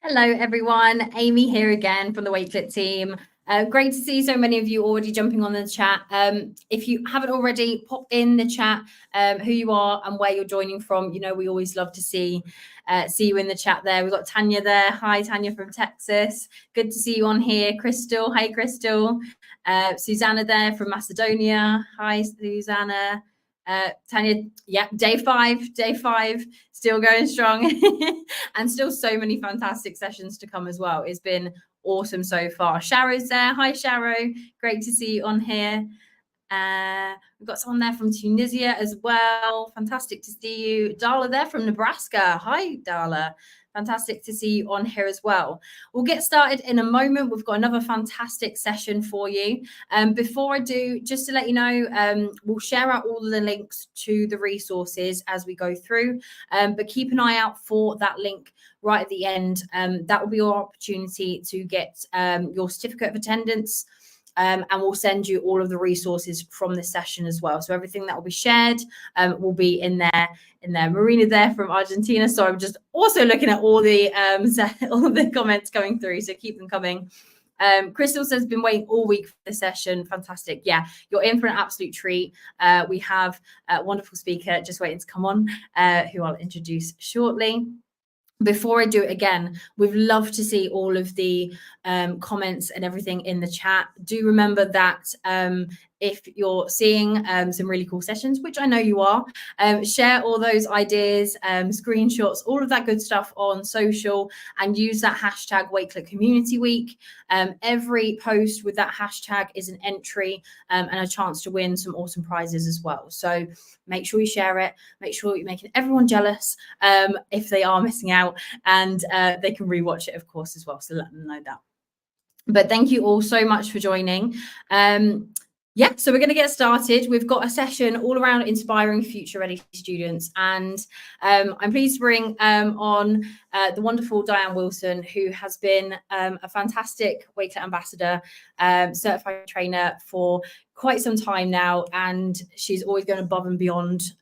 Hello, everyone. Amy here again from the Wakelet team. Great to see so many of you already jumping on the chat. If you haven't already, pop in the chat who you are and where you're joining from. You know, we always love to see you in the chat there. We've got Tanya there. Hi, Tanya from Texas. Good to see you on here. Crystal. Hey, Crystal. Susanna there from Macedonia. Hi, Susanna. Tanya, yeah, day five, still going strong. And still so many fantastic sessions to come as well. It's been awesome so far. Sharo's there. Hi, Sharo. Great to see you on here. We've got someone there from Tunisia as well. Fantastic to see you. Darla there from Nebraska. Hi, Darla. Fantastic to see you on here as well. We'll get started in a moment. We've got another fantastic session for you. Before I do, just to let you know, we'll share out all the links to the resources as we go through, but keep an eye out for that link right at the end. That will be your opportunity to get your certificate of attendance. And we'll send you all of the resources from this session as well. So everything that will be shared will be in there. Marina there from Argentina. So I'm just also looking at all the comments coming through. So keep them coming. Crystal says, been waiting all week for the session. Fantastic. Yeah, you're in for an absolute treat. We have a wonderful speaker just waiting to come on, who I'll introduce shortly. Before I do it again, we'd love to see all of the comments and everything in the chat. Do remember that if you're seeing some really cool sessions, which I know you are, share all those ideas, screenshots, all of that good stuff on social, and use that hashtag Wakelet Community Week. Every post with that hashtag is an entry and a chance to win some awesome prizes as well. So make sure you share it. Make sure you're making everyone jealous if they are missing out, and they can rewatch it, of course, as well. So let them know that. But thank you all so much for joining. Yeah, so we're going to get started. We've got a session all around inspiring future-ready students, and I'm pleased to bring on the wonderful Diane Wilson, who has been a fantastic Wakelet ambassador, certified trainer for quite some time now, and she's always going above and beyond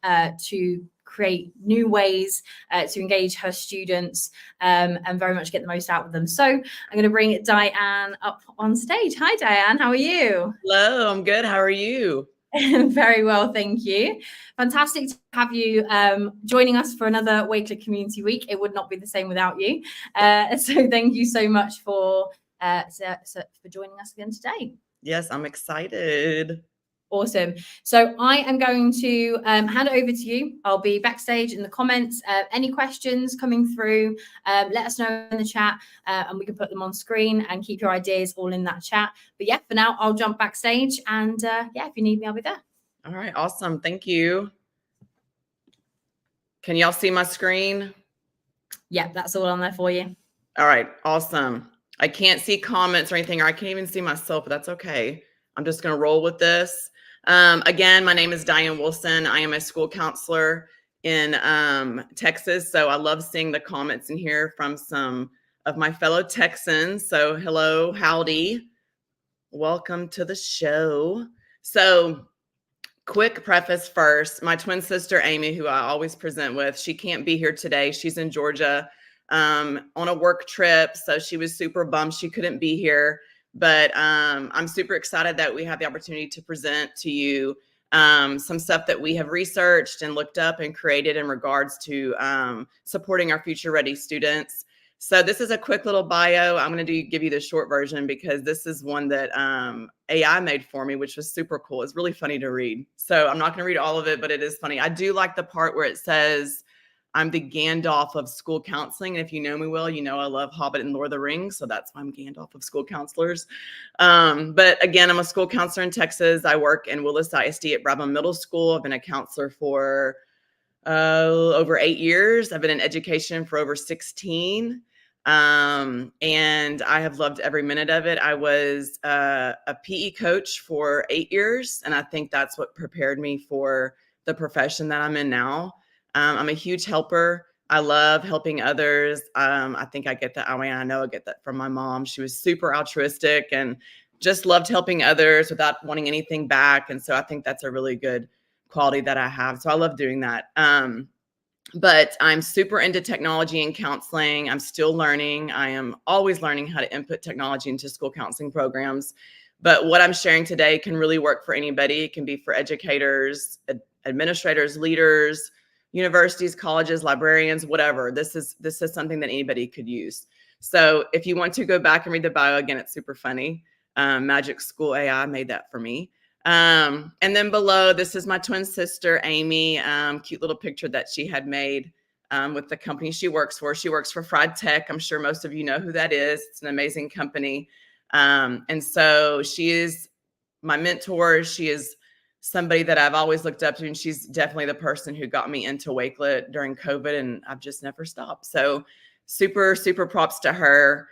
to create new ways to engage her students and very much get the most out of them. So I'm going to bring Diane up on stage. Hi, Diane. How are you? Hello, I'm good. How are you? Very well, thank you. Fantastic to have you joining us for another Wakelet Community Week. It would not be the same without you. So thank you so much for joining us again today. Yes, I'm excited. Awesome. So I am going to hand it over to you. I'll be backstage in the comments. Any questions coming through, let us know in the chat and we can put them on screen and keep your ideas all in that chat. But yeah, for now, I'll jump backstage and yeah, if you need me, I'll be there. All right, awesome. Thank you. Can y'all see my screen? Yeah, that's all on there for you. All right, awesome. I can't see comments or anything, or I can't even see myself, but that's okay. I'm just going to roll with this. Again, my name is Diane Wilson. I am a school counselor in Texas. So I love seeing the comments in here from some of my fellow Texans. So hello, howdy. Welcome to the show. So quick preface first. My twin sister, Amy, who I always present with, she can't be here today. She's in Georgia on a work trip. So she was super bummed she couldn't be here. But I'm super excited that we have the opportunity to present to you some stuff that we have researched and looked up and created in regards to supporting our future ready students. So this is a quick little bio. I'm going to give you the short version because this is one that AI made for me, which was super cool. It's really funny to read. So I'm not going to read all of it, but it is funny. I do like the part where it says, I'm the Gandalf of school counseling. And if you know me well, you know I love Hobbit and Lord of the Rings. So that's why I'm Gandalf of school counselors. But again, I'm a school counselor in Texas. I work in Willis ISD at Brabham Middle School. I've been a counselor for over 8 years. I've been in education for over 16. And I have loved every minute of it. I was a PE coach for 8 years. And I think that's what prepared me for the profession that I'm in now. I'm a huge helper. I love helping others. I think I get that. I know I get that from my mom. She was super altruistic and just loved helping others without wanting anything back. And so I think that's a really good quality that I have. So I love doing that. But I'm super into technology and counseling. I'm still learning. I am always learning how to input technology into school counseling programs. But what I'm sharing today can really work for anybody. It can be for educators, administrators, leaders, universities, colleges, librarians, whatever. This is something that anybody could use. So if you want to go back and read the bio again, it's super funny. Magic School AI made that for me. And then below, this is my twin sister, Amy, cute little picture that she had made with the company she works for. She works for Fried Tech. I'm sure most of you know who that is. It's an amazing company. And so she is my mentor. She is somebody that I've always looked up to, and she's definitely the person who got me into Wakelet during COVID, and I've just never stopped. So super, super props to her.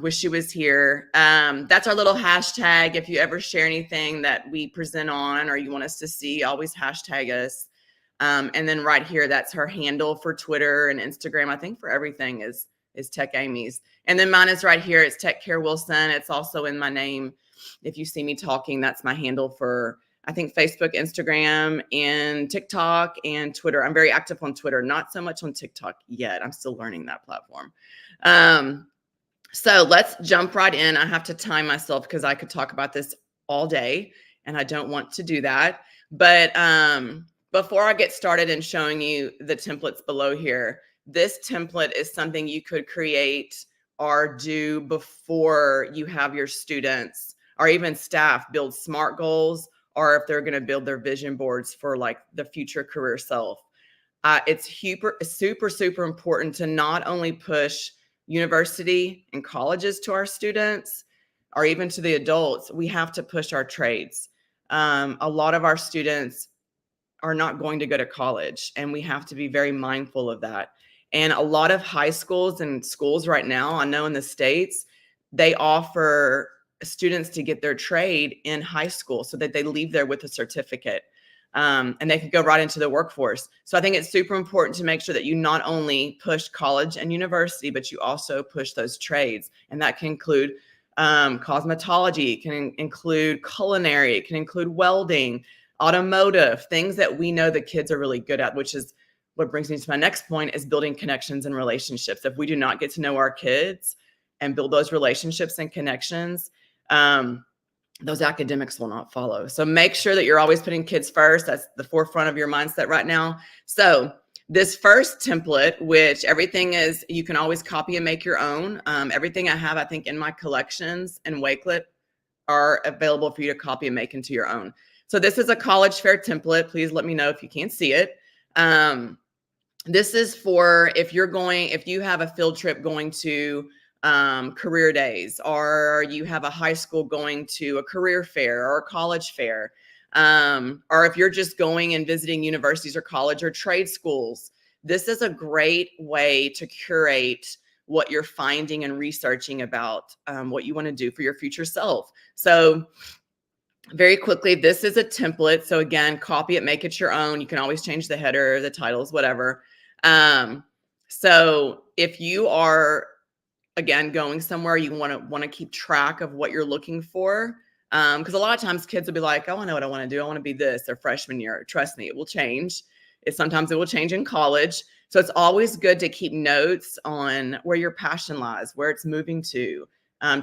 Wish she was here. That's our little hashtag. If you ever share anything that we present on or you want us to see, always hashtag us. And then right here, that's her handle for Twitter and Instagram. I think for everything is Tech Amy's. And then mine is right here. It's Tech Care Wilson. It's also in my name. If you see me talking, that's my handle for, I think, Facebook, Instagram, and TikTok and Twitter. I'm very active on Twitter, not so much on TikTok yet. I'm still learning that platform. So let's jump right in. I have to time myself because I could talk about this all day and I don't want to do that. But before I get started in showing you the templates below here, this template is something you could create or do before you have your students or even staff build SMART goals, or if they're going to build their vision boards for like the future career self. It's super, super important to not only push university and colleges to our students, or even to the adults. We have to push our trades. A lot of our students are not going to go to college, and we have to be very mindful of that. And a lot of high schools and schools right now, I know in the States, they offer students to get their trade in high school so that they leave there with a certificate. And they can go right into the workforce. So I think it's super important to make sure that you not only push college and university, but you also push those trades. And that can include cosmetology, it can include culinary, it can include welding, automotive, things that we know the kids are really good at, which is what brings me to my next point, is building connections and relationships. If we do not get to know our kids and build those relationships and connections, those academics will not follow. So make sure that you're always putting kids first. That's the forefront of your mindset right now. So this first template, which everything is, you can always copy and make your own. Everything I have, I think, in my collections and Wakelet are available for you to copy and make into your own. So this is a college fair template. Please let me know if you can't see it. This is for if you have a field trip going to career days, or you have a high school going to a career fair or a college fair, or if you're just going and visiting universities or college or trade schools. This is a great way to curate what you're finding and researching about what you want to do for your future self. So very quickly, this is a template. So again, copy it, make it your own. You can always change the header, the titles, whatever. So if you are, again, going somewhere, you want to keep track of what you're looking for. Because a lot of times kids will be like, oh, I know what I want to do. I want to be this their freshman year. Trust me, it will change. Sometimes it will change in college. So it's always good to keep notes on where your passion lies, where it's moving to.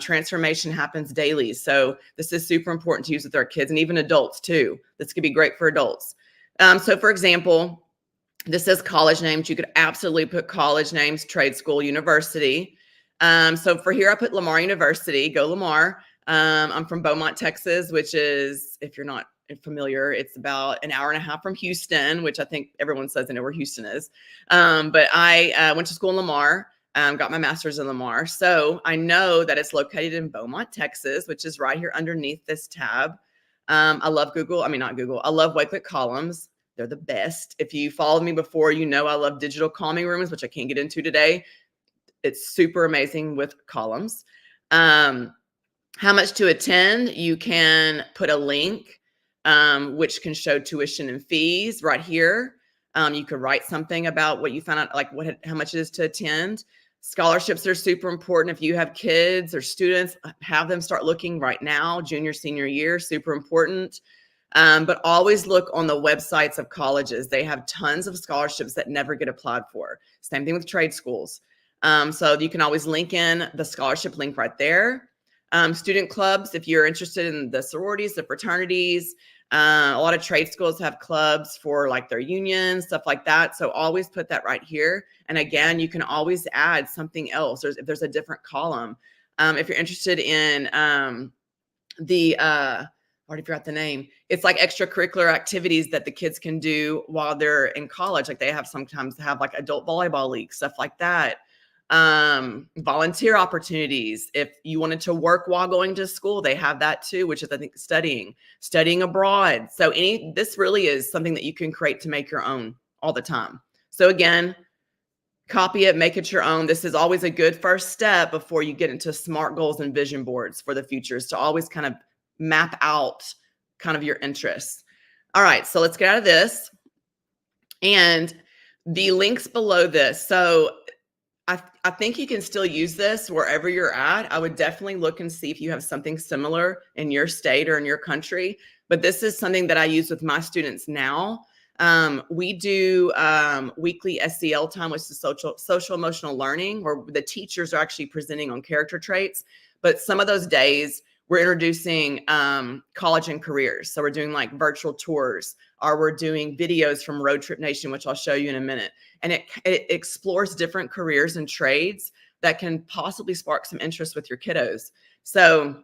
Transformation happens daily. So this is super important to use with our kids and even adults too. This could be great for adults. So for example, this says college names. You could absolutely put college names, trade school, university. So for here, I put Lamar University. Go Lamar. I'm from Beaumont, Texas, which is, if you're not familiar, it's about an hour and a half from Houston, which I think everyone says they know where Houston is. But I went to school in Lamar. Got my master's in Lamar. So I know that it's located in Beaumont, Texas, which is right here underneath this tab. I love I love Wakelet columns. They're the best. If you followed me before, you know I love digital calming rooms, which I can't get into today. It's super amazing with columns. How much to attend? You can put a link, which can show tuition and fees right here. You could write something about what you found out, like how much it is to attend. Scholarships are super important. If you have kids or students, have them start looking right now, junior, senior year, super important. But always look on the websites of colleges. They have tons of scholarships that never get applied for. Same thing with trade schools. So you can always link in the scholarship link right there. Student clubs, if you're interested in the sororities, the fraternities, a lot of trade schools have clubs for like their unions, stuff like that. So always put that right here. And again, you can always add something else. If there's a different column. If you're interested in I already forgot the name. It's like extracurricular activities that the kids can do while they're in college. Like they sometimes have like adult volleyball league, stuff like that. Volunteer opportunities. If you wanted to work while going to school, they have that too, which is, I think, studying abroad. So this really is something that you can create to make your own all the time. So again, copy it, make it your own. This is always a good first step before you get into SMART goals and vision boards for the future, is to always kind of map out kind of your interests. All right, so let's get out of this. And the links below this. So I think you can still use this wherever you're at. I would definitely look and see if you have something similar in your state or in your country. But this is something that I use with my students now. We do weekly SEL time, which is social emotional learning, where the teachers are actually presenting on character traits. But some of those days, we're introducing college and careers. So we're doing like virtual tours, or we're doing videos from Road Trip Nation, which I'll show you in a minute. And it explores different careers and trades that can possibly spark some interest with your kiddos. So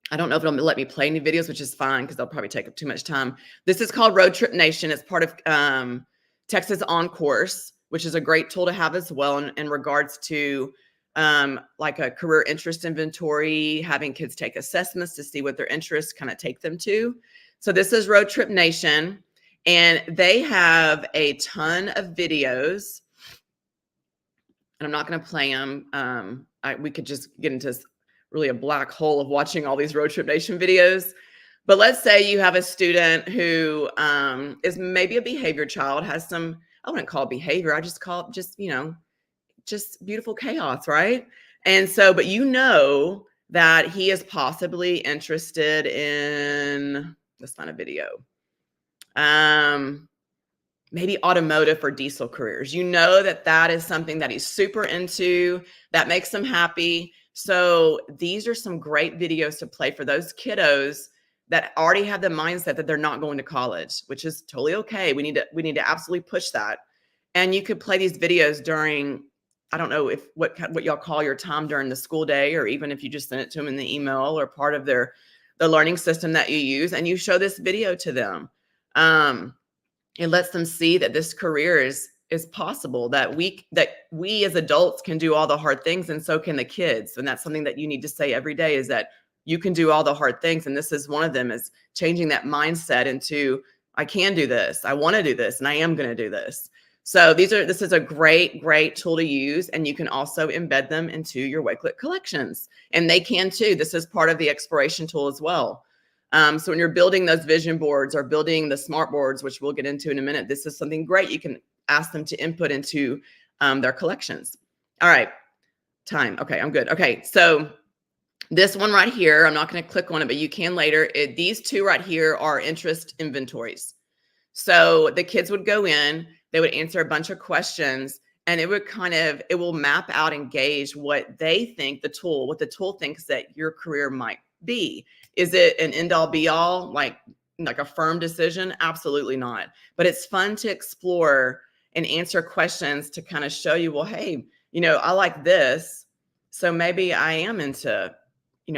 I don't know if it'll let me play any videos, which is fine because they'll probably take up too much time. This is called Road Trip Nation. It's part of Texas On Course, which is a great tool to have as well in regards to like a career interest inventory, having kids take assessments to see what their interests kind of take them to. So this is Road Trip Nation, and they have a ton of videos, and I'm not going to play them. We could just get into really a black hole of watching all these Road Trip Nation videos. But let's say you have a student who is maybe a behavior child, has some, I wouldn't call it behavior, I just call it just beautiful chaos, right? And so, but you know that he is possibly interested in, let's find a video, maybe automotive or diesel careers. You know that is something that he's super into, that makes him happy. So these are some great videos to play for those kiddos that already have the mindset that they're not going to college, which is totally okay. We need to absolutely push that. And you could play these videos during, I don't know what y'all call your time during the school day, or even if you just send it to them in the email or part of the learning system that you use, and you show this video to them. It lets them see that this career is possible, that we as adults can do all the hard things, and so can the kids. And that's something that you need to say every day, is that you can do all the hard things. And this is one of them, is changing that mindset into, I can do this, I want to do this, and I am going to do this. So this is a great tool to use, and you can also embed them into your Wakelet collections, and they can too. This is part of the exploration tool as well. So when you're building those vision boards or building the SMART boards, which we'll get into in a minute, this is something great you can ask them to input into their collections. All right, time. Okay, I'm good. Okay, so this one right here, I'm not going to click on it, but you can later. These two right here are interest inventories. So the kids would go in, they would answer a bunch of questions, and it will map out and gauge what they think what the tool thinks that your career might be. Is it an end all be all, like a firm decision? Absolutely not. But it's fun to explore and answer questions to kind of show you, well, hey, I like this, so maybe I am into,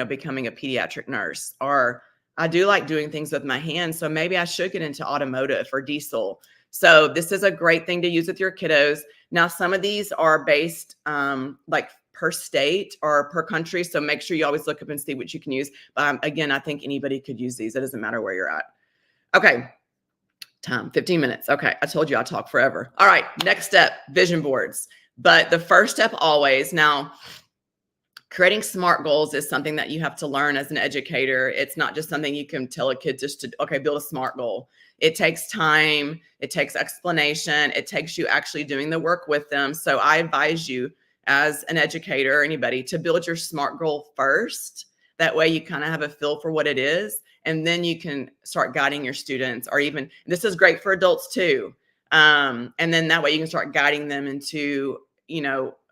becoming a pediatric nurse, or I do like doing things with my hands, so maybe I should get into automotive or diesel. So this is a great thing to use with your kiddos. Now, some of these are based like per state or per country, so make sure you always look up and see what you can use. But again, I think anybody could use these. It doesn't matter where you're at. Okay, time, 15 minutes. Okay, I told you I'll talk forever. All right, next step, vision boards. But the first step always, now, creating SMART goals is something that you have to learn as an educator. It's not just something you can tell a kid just to, okay, build a SMART goal. It takes time. It takes explanation. It takes you actually doing the work with them. So I advise you as an educator or anybody to build your SMART goal first. That way you kind of have a feel for what it is, and then you can start guiding your students, or even, this is great for adults too. And then that way you can start guiding them into,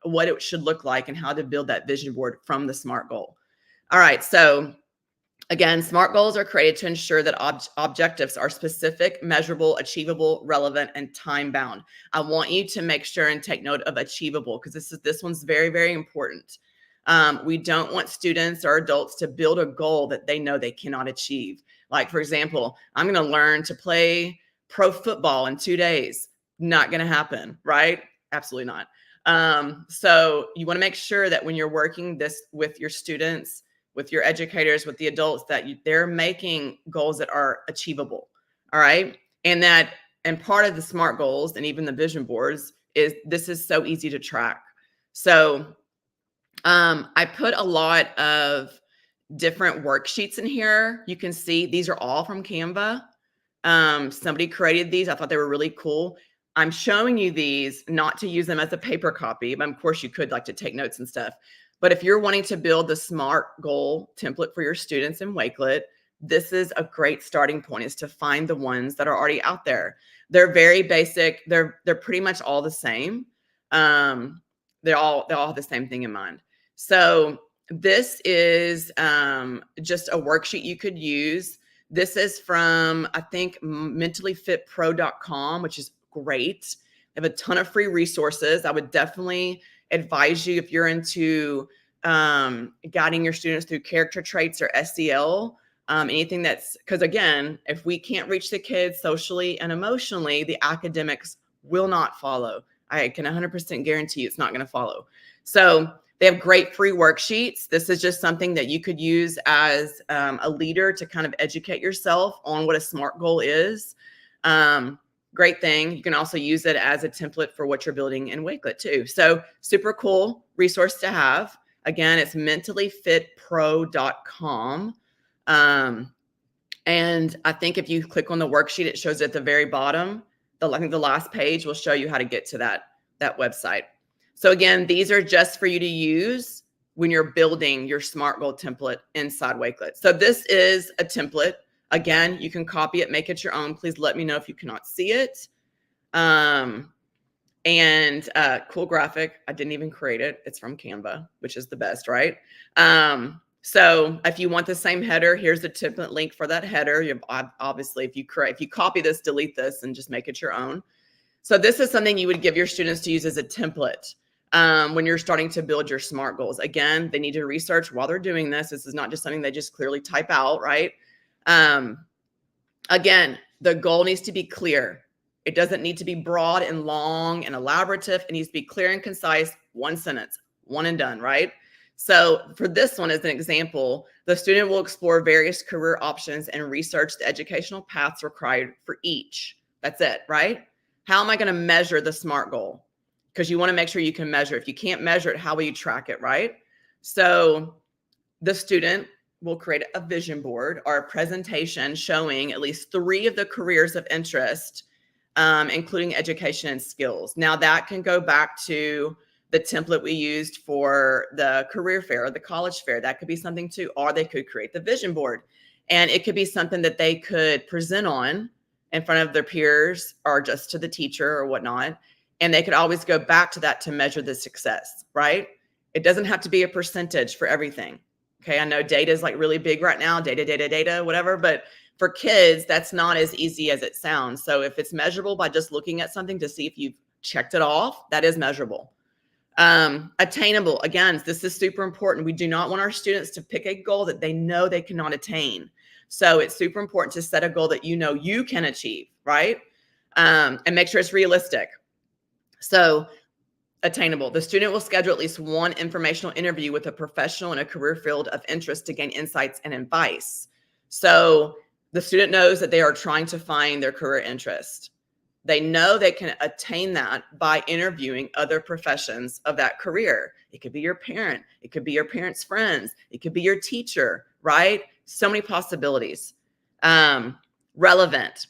what it should look like and how to build that vision board from the SMART goal. All right. So again, SMART goals are created to ensure that objectives are specific, measurable, achievable, relevant, and time-bound. I want you to make sure and take note of achievable, because this one's very, very important. We don't want students or adults to build a goal that they know they cannot achieve. Like, for example, I'm going to learn to play pro football in 2 days. Not going to happen, right? Absolutely not. So you want to make sure that when you're working this with your students, with your educators, with the adults, that they're making goals that are achievable. All right. And part of the SMART goals and even the vision boards this is so easy to track. So I put a lot of different worksheets in here. You can see these are all from Canva. Somebody created these. I thought they were really cool. I'm showing you these not to use them as a paper copy, but of course you could like to take notes and stuff. But if you're wanting to build the SMART goal template for your students in Wakelet, this is a great starting point, is to find the ones that are already out there. They're very basic. They're pretty much all the same. They all have the same thing in mind. So this is just a worksheet you could use. This is from, I think, mentallyfitpro.com, which is great. They have a ton of free resources. I would definitely advise you, if you're into guiding your students through character traits or SEL, anything that's, because again, if we can't reach the kids socially and emotionally, the academics will not follow. I can 100% guarantee you it's not going to follow. So they have great free worksheets. This is just something that you could use as a leader to kind of educate yourself on what a SMART goal is. Great thing. You can also use it as a template for what you're building in Wakelet too. So super cool resource to have. Again, it's mentallyfitpro.com. And I think if you click on the worksheet, it shows at the very bottom. I think the last page will show you how to get to that website. So again, these are just for you to use when you're building your SMART goal template inside Wakelet. So this is a template. Again, you can copy it, make it your own. Please let me know if you cannot see it. Cool graphic. I didn't even create it. It's from Canva, which is the best, right? So if you want the same header, here's the template link for that header. Obviously, if you copy this, delete this, and just make it your own. So this is something you would give your students to use as a template when you're starting to build your SMART goals. Again, they need to research while they're doing this. This is not just something they just clearly type out, right? Again, the goal needs to be clear. It doesn't need to be broad and long and elaborative. It needs to be clear and concise, one sentence, one and done, right? So for this one, as an example, the student will explore various career options and research the educational paths required for each. That's it, right? How am I going to measure the SMART goal? Because you want to make sure you can measure. If you can't measure it, how will you track it, right? So the student will create a vision board or a presentation showing at least 3 of the careers of interest, including education and skills. Now that can go back to the template we used for the career fair or the college fair. That could be something too, or they could create the vision board, and it could be something that they could present on in front of their peers or just to the teacher or whatnot. And they could always go back to that to measure the success, right? It doesn't have to be a percentage for everything. Okay, I know data is like really big right now, data, whatever, but for kids, that's not as easy as it sounds. So if it's measurable by just looking at something to see if you've checked it off, that is measurable. Attainable, again, this is super important. We do not want our students to pick a goal that they know they cannot attain. So it's super important to set a goal that you know you can achieve, right? And make sure it's realistic. So attainable. The student will schedule at least one informational interview with a professional in a career field of interest to gain insights and advice. So the student knows that they are trying to find their career interest. They know they can attain that by interviewing other professions of that career. It could be your parent. It could be your parent's friends. It could be your teacher, right? So many possibilities. Relevant.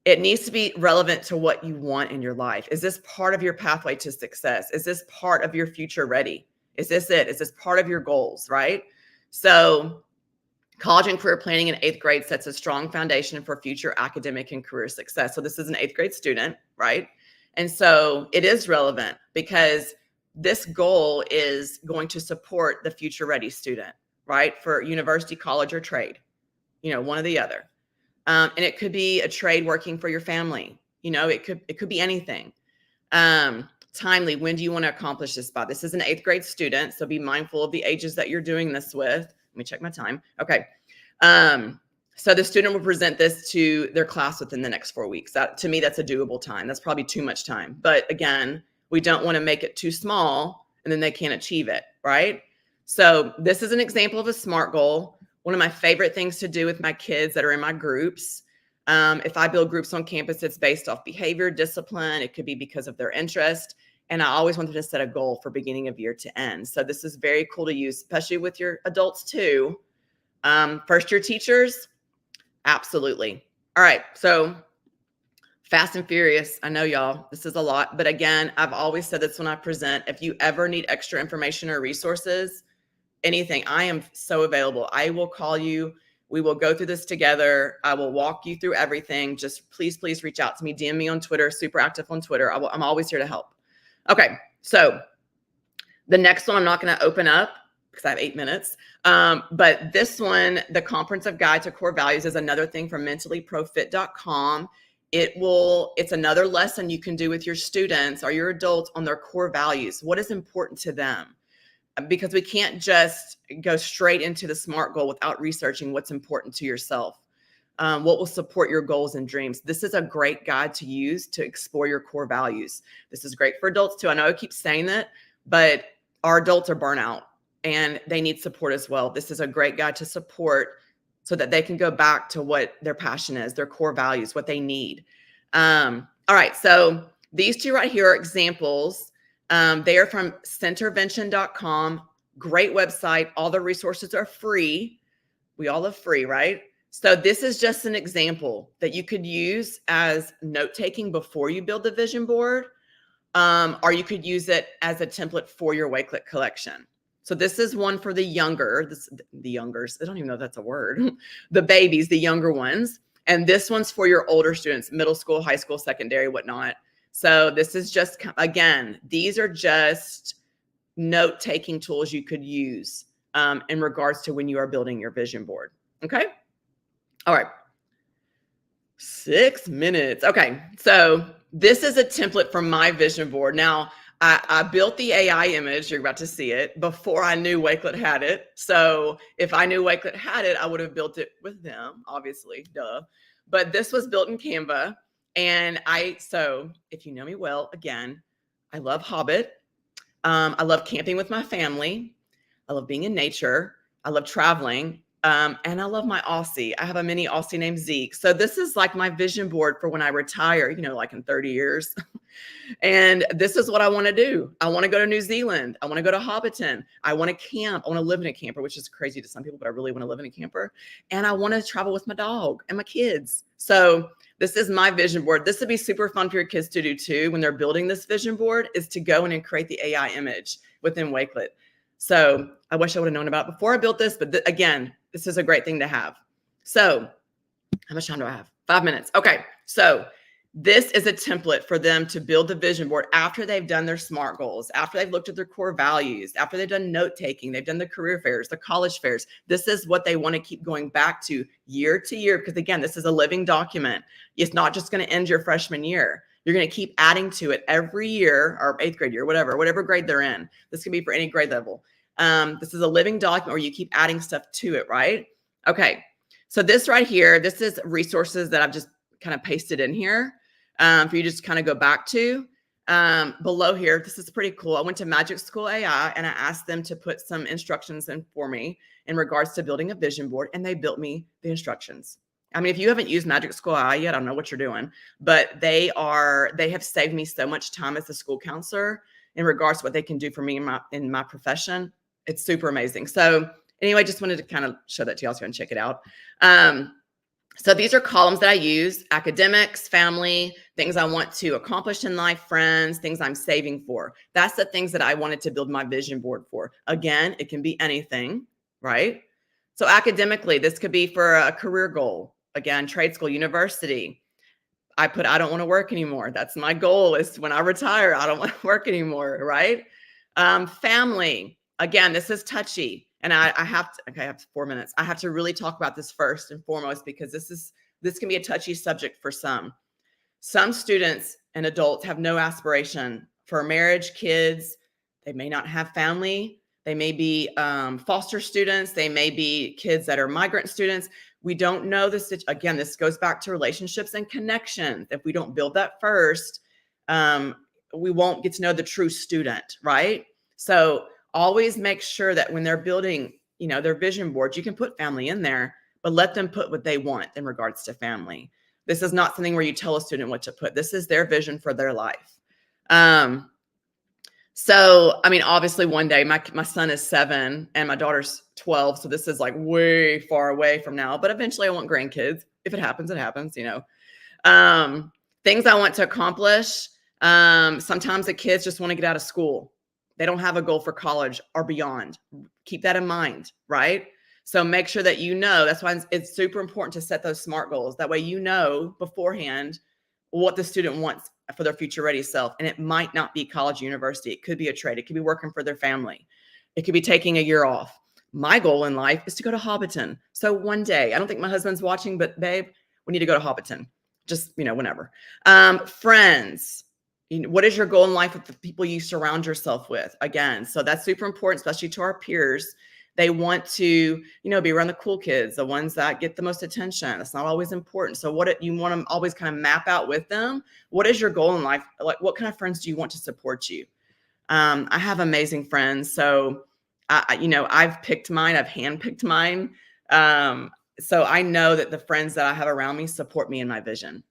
It needs to be relevant to what you want in your life. Is this part of your pathway to success? Is this part of your future ready? Is this it? Is this part of your goals, right? So college and career planning in 8th grade sets a strong foundation for future academic and career success. So this is an 8th grade student, right? And so it is relevant because this goal is going to support the future ready student, right? For university, college, or trade, one or the other. And it could be a trade working for your family. It could be anything. Timely, when do you want to accomplish this by? This is an 8th grade student, so be mindful of the ages that you're doing this with. Let me check my time. Okay. So the student will present this to their class within the next 4 weeks. To me, that's a doable time. That's probably too much time. But again, we don't want to make it too small and then they can't achieve it, right? So this is an example of a SMART goal. One of my favorite things to do with my kids that are in my groups. If I build groups on campus, it's based off behavior, discipline. It could be because of their interest. And I always want them to set a goal for beginning of year to end. So this is very cool to use, especially with your adults too. First year teachers, absolutely. All right. So fast and furious. I know y'all, this is a lot, but again, I've always said this when I present, if you ever need extra information or resources, anything, I am so available. I will call you. We will go through this together. I will walk you through everything. Just please reach out to me. DM me on Twitter, super active on Twitter. I'm always here to help. Okay. So the next one, I'm not going to open up because I have 8 minutes. But this one, the Comprehensive Guide to Core Values, is another thing from mentallyprofit.com. It's another lesson you can do with your students or your adults on their core values. What is important to them? Because we can't just go straight into the SMART goal without researching what's important to yourself. What will support your goals and dreams. This is a great guide to use to explore your core values. This is great for adults too. I know I keep saying that, but our adults are burnout and they need support as well. This is a great guide to support so that they can go back to what their passion is, their core values, what they need. All right, so these two right here are examples. They are from centervention.com. Great website. All the resources are free. We all love free, right? So this is just an example that you could use as note-taking before you build the vision board, or you could use it as a template for your Wakelet collection. So this is one for the youngers. I don't even know if that's a word. The babies, the younger ones. And this one's for your older students, middle school, high school, secondary, whatnot. So this is just, again, these are just note-taking tools you could use in regards to when you are building your vision board. Okay. All right. 6 minutes. Okay. So this is a template from my vision board. Now, I built the AI image, you're about to see it, before I knew Wakelet had it. So if I knew Wakelet had it, I would have built it with them, obviously, duh. But this was built in Canva. And so if you know me well, again, I love Hobbit. I love camping with my family. I love being in nature. I love traveling. And I love my Aussie. I have a mini Aussie named Zeke. So this is like my vision board for when I retire, like in 30 years. And this is what I want to do. I want to go to New Zealand. I want to go to Hobbiton. I want to camp. I want to live in a camper, which is crazy to some people, but I really want to live in a camper. And I want to travel with my dog and my kids. So this is my vision board. This would be super fun for your kids to do too when they're building this vision board, is to go in and create the AI image within Wakelet. So I wish I would have known about it before I built this, but again, this is a great thing to have. So how much time do I have? 5 minutes. Okay. So this is a template for them to build the vision board after they've done their SMART goals, after they've looked at their core values, after they've done note-taking, they've done the career fairs, the college fairs. This is what they want to keep going back to year, because again, this is a living document. It's not just going to end your freshman year. You're going to keep adding to it every year, or 8th grade year, whatever grade they're in. This can be for any grade level. This is a living document where you keep adding stuff to it, right? Okay. So this right here, this is resources that I've just kind of pasted in here for you to just kind of go back to. Below here, this is pretty cool. I went to Magic School AI and I asked them to put some instructions in for me in regards to building a vision board, and they built me the instructions. I mean, if you haven't used Magic School AI yet, I don't know what you're doing, but they have saved me so much time as a school counselor in regards to what they can do for me in my profession. It's super amazing. So anyway, just wanted to kind of show that to y'all so you can check it out. So these are columns that I use: academics, family, things I want to accomplish in life, friends, things I'm saving for. That's the things that I wanted to build my vision board for. Again, it can be anything. right? So academically, this could be for a career goal. Again, trade school, university. I don't want to work anymore. That's my goal, is when I retire, I don't want to work anymore, right? Family. Again, this is touchy. And I have 4 minutes. I have to really talk about this first and foremost, because this can be a touchy subject for some. Some students and adults have no aspiration for marriage, kids. They may not have family. They may be foster students. They may be kids that are migrant students. We don't know this. Again, this goes back to relationships and connections. If we don't build that first, we won't get to know the true student, right? So always make sure that when they're building, their vision boards, you can put family in there, but let them put what they want in regards to family. This is not something where you tell a student what to put. This is their vision for their life. So, I mean, obviously one day my son is 7 and my daughter's 12. So this is like way far away from now, but eventually I want grandkids. If it happens, it happens, things I want to accomplish. Sometimes the kids just want to get out of school. They don't have a goal for college or beyond. Keep that in mind, right? So make sure that that's why it's super important to set those SMART goals. That way, beforehand what the student wants for their future ready self. And it might not be college, university. It could be a trade. It could be working for their family. It could be taking a year off. My goal in life is to go to Hobbiton. So one day, I don't think my husband's watching, but babe, we need to go to Hobbiton. Just, whenever. Friends. What is your goal in life with the people you surround yourself with? Again, so that's super important, especially to our peers. They want to, be around the cool kids, the ones that get the most attention. It's not always important. So you want to always kind of map out with them. What is your goal in life? Like, what kind of friends do you want to support you? I have amazing friends. So, I've picked mine. I've handpicked mine. So I know that the friends that I have around me support me in my vision.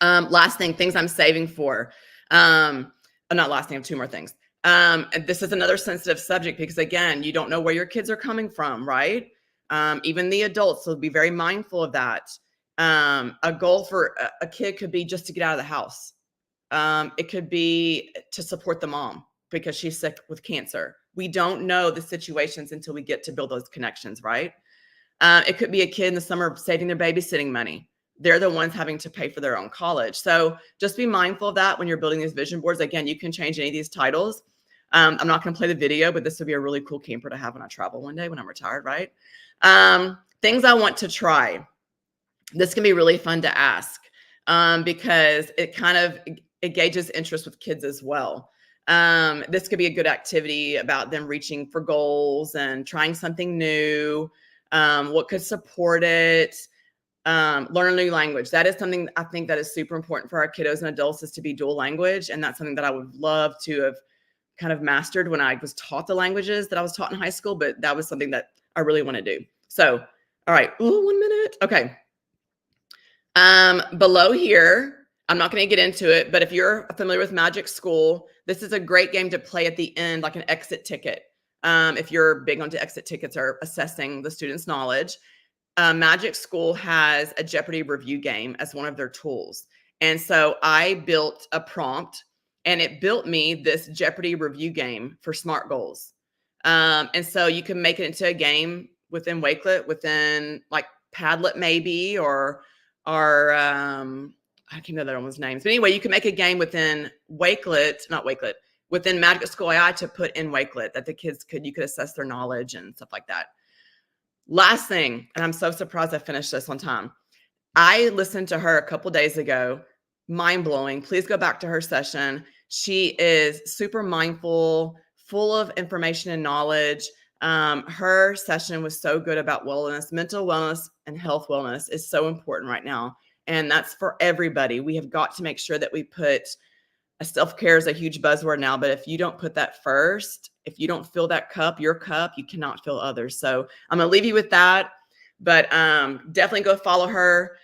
Last thing, things I'm saving for. Not last thing, I have 2 more things. And this is another sensitive subject because, again, you don't know where your kids are coming from, right? Even the adults, so be very mindful of that. A goal for a kid could be just to get out of the house. It could be to support the mom because she's sick with cancer. We don't know the situations until we get to build those connections, right? It could be a kid in the summer saving their babysitting money. They're the ones having to pay for their own college. So just be mindful of that when you're building these vision boards. Again, you can change any of these titles. I'm not going to play the video, but this would be a really cool camper to have when I travel one day when I'm retired, right? Things I want to try. This can be really fun to ask because it gauges interest with kids as well. This could be a good activity about them reaching for goals and trying something new. What could support it? Learn a new language. That is something I think that is super important for our kiddos and adults, is to be dual language. And that's something that I would love to have kind of mastered when I was taught the languages that I was taught in high school, but that was something that I really want to do. So, all right. Ooh, 1 minute. Okay. Below here, I'm not going to get into it, but if you're familiar with Magic School, this is a great game to play at the end, like an exit ticket. If you're big onto exit tickets or assessing the student's knowledge, Magic School has a Jeopardy review game as one of their tools. And so I built a prompt and it built me this Jeopardy review game for SMART goals. And so you can make it into a game within Wakelet, within like Padlet maybe, or I can't remember that one's names. But anyway, you can make a game within within Magic School AI to put in Wakelet that the kids you could assess their knowledge and stuff like that. Last thing, and I'm so surprised I finished this on time. I listened to her a couple days ago. Mind blowing. Please go back to her session. She is super mindful, full of information and knowledge. Her session was so good about wellness. Mental wellness and health wellness is so important right now. And that's for everybody. We have got to make sure that we put self-care is a huge buzzword now, but if you don't put that first, if you don't fill that cup, your cup, you cannot fill others. So I'm going to leave you with that, but definitely go follow her.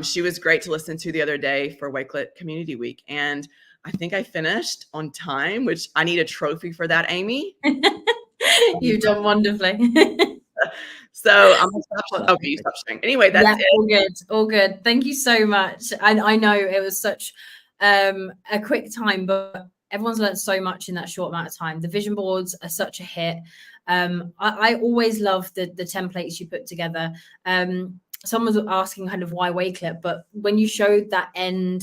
She was great to listen to the other day for Wakelet Community Week. And I think I finished on time, which I need a trophy for that, Amy. You've done wonderfully. So I'm going to stop. Okay, you stop sharing. Anyway, that's it. All good. All good. Thank you so much. And I know it was such a quick time, but everyone's learned so much in that short amount of time. The vision boards are such a hit. I always love the templates you put together. Someone was asking kind of why Wakelet, but when you showed that end,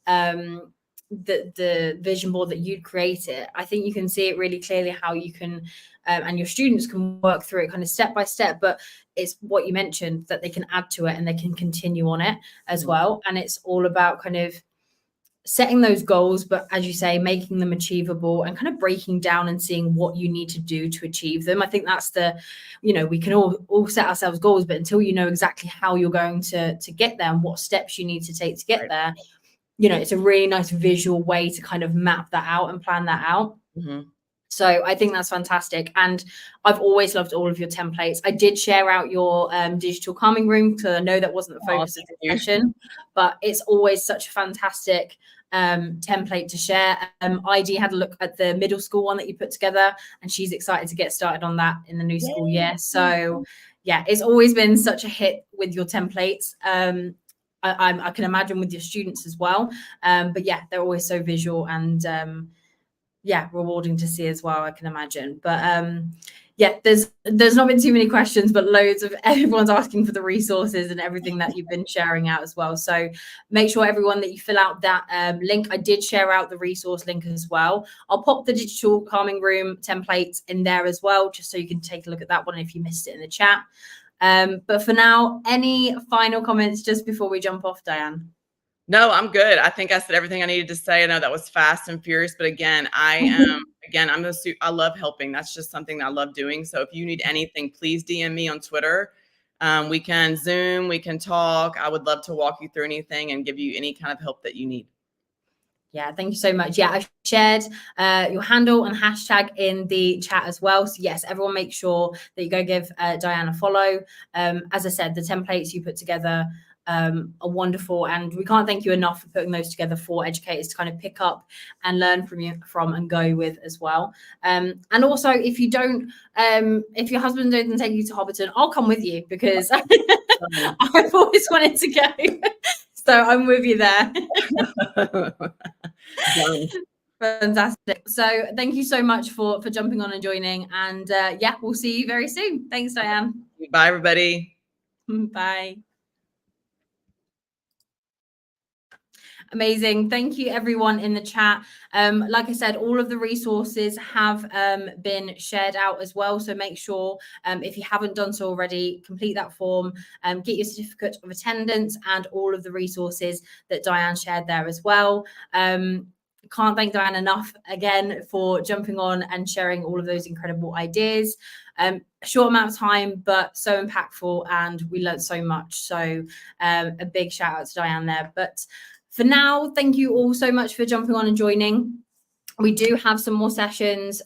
the vision board that you'd created, I think you can see it really clearly how you can, and your students can work through it kind of step by step. But it's what you mentioned, that they can add to it and they can continue on it as well. And it's all about kind of setting those goals, but as you say, making them achievable and kind of breaking down and seeing what you need to do to achieve them. I think that's we can all set ourselves goals, but until you know exactly how you're going to get there and what steps you need to take to get there, it's a really nice visual way to kind of map that out and plan that out. So I think that's fantastic. And I've always loved all of your templates. I did share out your digital calming room because I know that wasn't the focus of the session, but it's always such a fantastic template to share. ID had a look at the middle school one that you put together, and she's excited to get started on that in the new school year. So yeah, it's always been such a hit with your templates. I can imagine with your students as well. But yeah, they're always so visual and rewarding to see as well, I can imagine. But there's not been too many questions, but loads of everyone's asking for the resources and everything that you've been sharing out as well. So make sure everyone that you fill out that link. I did share out the resource link as well. I'll pop the digital calming room templates in there as well, just so you can take a look at that one if you missed it in the chat. But for now, any final comments just before we jump off, Diane? No, I'm good. I think I said everything I needed to say. I know that was fast and furious, but again, I love helping. That's just something that I love doing. So if you need anything, please DM me on Twitter. We can Zoom, we can talk. I would love to walk you through anything and give you any kind of help that you need. Yeah, thank you so much. Yeah, I've shared your handle and hashtag in the chat as well. So yes, everyone make sure that you go give Diane a follow. As I said, the templates you put together are wonderful, and we can't thank you enough for putting those together for educators to kind of pick up and learn from and go with as well. And also, if you don't, if your husband doesn't take you to Hobbiton, I'll come with you because I've always wanted to go. So I'm with you there. Fantastic. So thank you so much for jumping on and joining. And we'll see you very soon. Thanks, Diane. Bye, everybody. Bye. Amazing. Thank you, everyone in the chat. Like I said, all of the resources have been shared out as well. So make sure, if you haven't done so already, complete that form, get your certificate of attendance and all of the resources that Diane shared there as well. Can't thank Diane enough again for jumping on and sharing all of those incredible ideas. Short amount of time, but so impactful, and we learned so much. So a big shout out to Diane there. But for now, thank you all so much for jumping on and joining. We do have some more sessions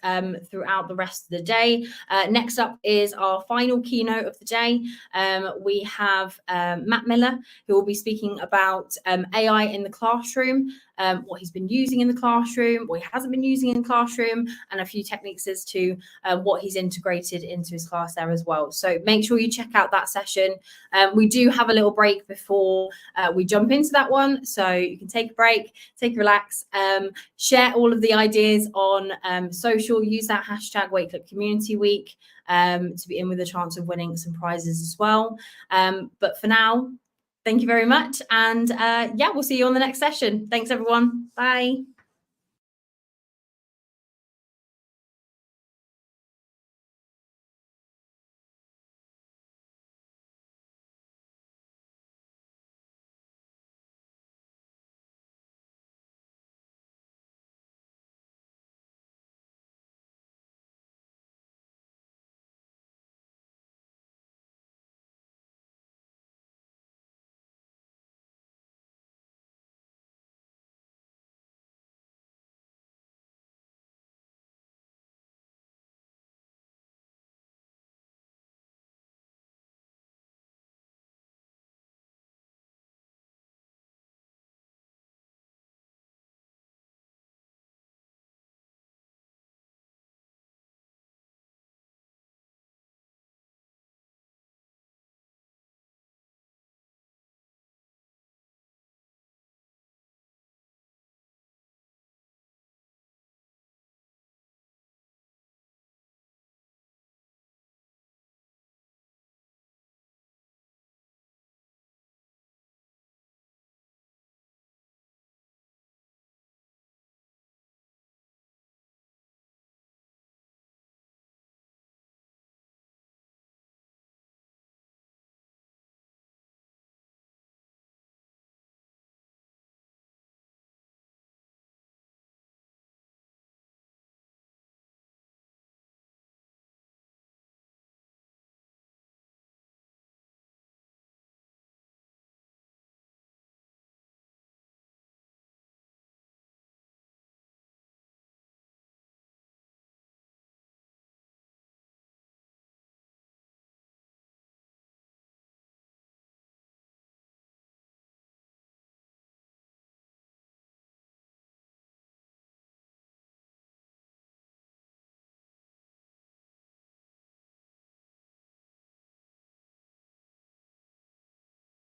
throughout the rest of the day. Next up is our final keynote of the day. We have Matt Miller, who will be speaking about AI in the classroom, what he's been using in the classroom, what he hasn't been using in the classroom, and a few techniques as to what he's integrated into his class there as well. So make sure you check out that session. We do have a little break before we jump into that one. So you can take a break, take a relax, share all of the ideas on social, use that hashtag Wakelet Community Week to be in with a chance of winning some prizes as well. But for now, thank you very much. And we'll see you on the next session. Thanks, everyone. Bye.